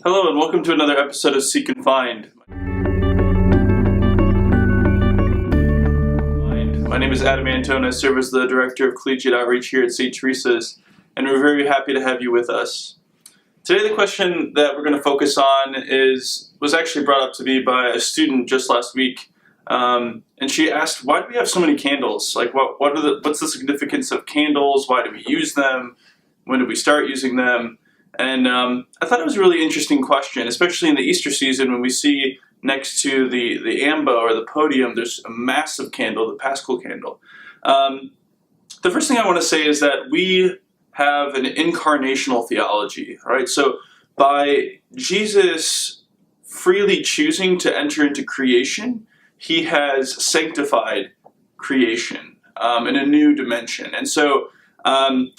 Hello and welcome to another episode of Seek and Find. My name is Adam Antone. I serve as the Director of Collegiate Outreach here at St. Teresa's, and we're very happy to have you with us. Today the question that we're going to focus on was actually brought up to me by a student just last week, and she asked, why do we have so many candles? Like, what's the significance of candles? Why do we use them? When did we start using them? And I thought it was a really interesting question, especially in the Easter season when we see next to the ambo or the podium, there's a massive candle, the Paschal candle. The first thing I want to say is that we have an incarnational theology, right? So by Jesus freely choosing to enter into creation, he has sanctified creation in a new dimension. And so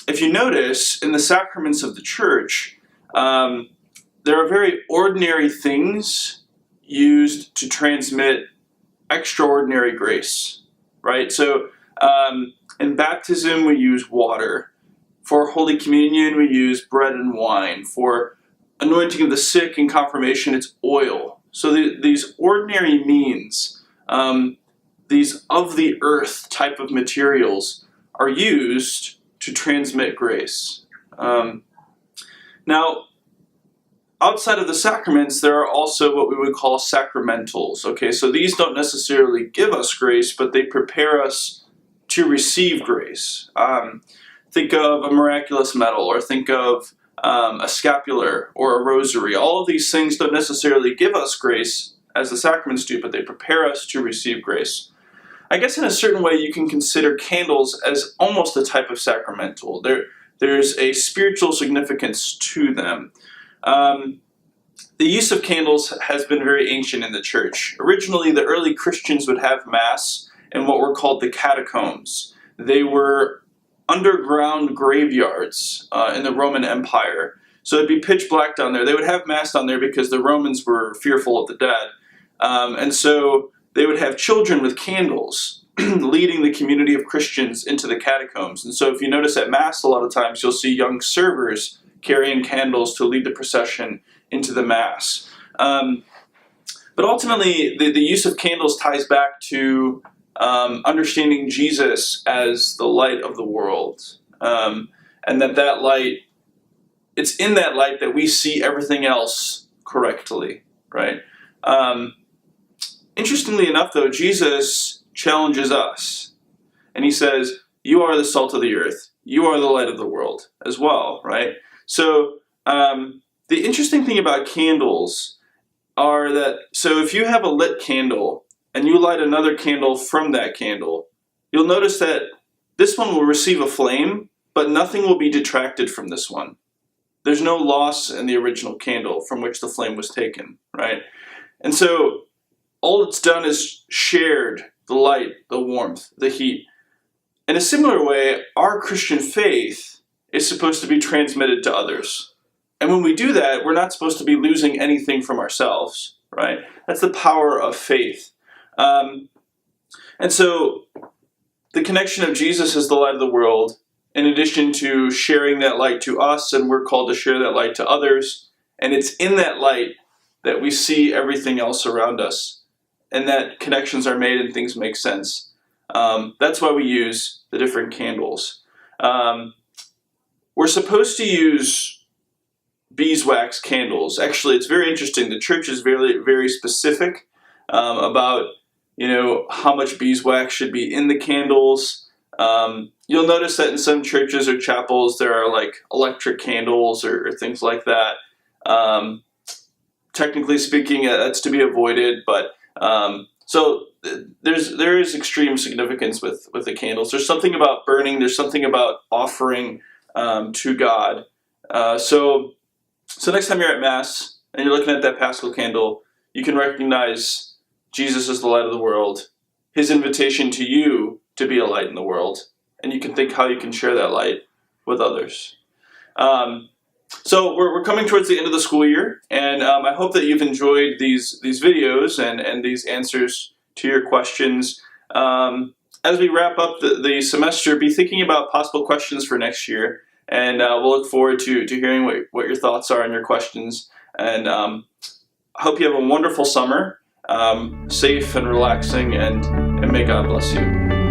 if you notice, in the sacraments of the church, there are very ordinary things used to transmit extraordinary grace, right? So in baptism, we use water. For Holy Communion, we use bread and wine. For anointing of the sick and confirmation, it's oil. So these ordinary means, these of the earth type of materials are used to transmit grace. Now, outside of the sacraments, there are also what we would call sacramentals. Okay, so these don't necessarily give us grace, but they prepare us to receive grace. Think of a miraculous medal, or think of a scapular or a rosary. All of these things don't necessarily give us grace as the sacraments do, but they prepare us to receive grace. I guess in a certain way you can consider candles as almost a type of sacramental. There's a spiritual significance to them. The use of candles has been very ancient in the church. Originally, the early Christians would have Mass in what were called the catacombs. They were underground graveyards in the Roman Empire. So it'd be pitch black down there. They would have Mass down there because the Romans were fearful of the dead. And so they would have children with candles leading the community of Christians into the catacombs. And so if you notice at Mass, a lot of times you'll see young servers carrying candles to lead the procession into the Mass. But ultimately, the use of candles ties back to understanding Jesus as the light of the world. And that light, it's in that light that we see everything else correctly, right? Interestingly enough, though, Jesus challenges us, and he says, you are the salt of the earth. You are the light of the world as well, right? So the interesting thing about candles are that, so if you have a lit candle and you light another candle from that candle, you'll notice that this one will receive a flame, but nothing will be detracted from this one. There's no loss in the original candle from which the flame was taken, right? And so all it's done is shared the light, the warmth, the heat. In a similar way, our Christian faith is supposed to be transmitted to others. And when we do that, we're not supposed to be losing anything from ourselves, right? That's the power of faith. And so the connection of Jesus as the light of the world, in addition to sharing that light to us, and we're called to share that light to others, and it's in that light that we see everything else around us, and that connections are made and things make sense. That's why we use the different candles. We're supposed to use beeswax candles. Actually, it's very interesting. The church is very, very specific about, how much beeswax should be in the candles. You'll notice that in some churches or chapels there are like electric candles or things like that. Technically speaking, that's to be avoided, but so there is extreme significance with the candles. There's something about burning. There's something about offering to God. So next time you're at Mass and you're looking at that Paschal candle, you can recognize Jesus as the light of the world, his invitation to you to be a light in the world, and you can think how you can share that light with others. So we're coming towards the end of the school year, and I hope that you've enjoyed these videos and these answers to your questions. As we wrap up the semester, be thinking about possible questions for next year, and we'll look forward to hearing what your thoughts are and your questions. And I hope you have a wonderful summer, safe and relaxing, and may God bless you.